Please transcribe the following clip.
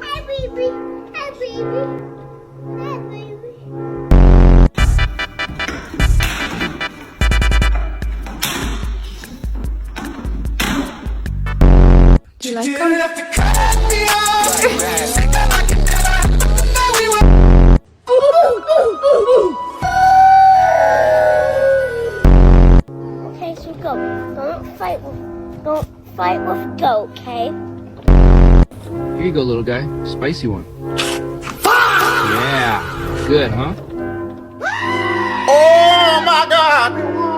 Hi, baby. Hi, baby. Hi, baby. Do you like them? Okay, so go. Don't fight with go, okay? Here you go, little guy. Spicy one. Yeah. Good, huh? Oh my God!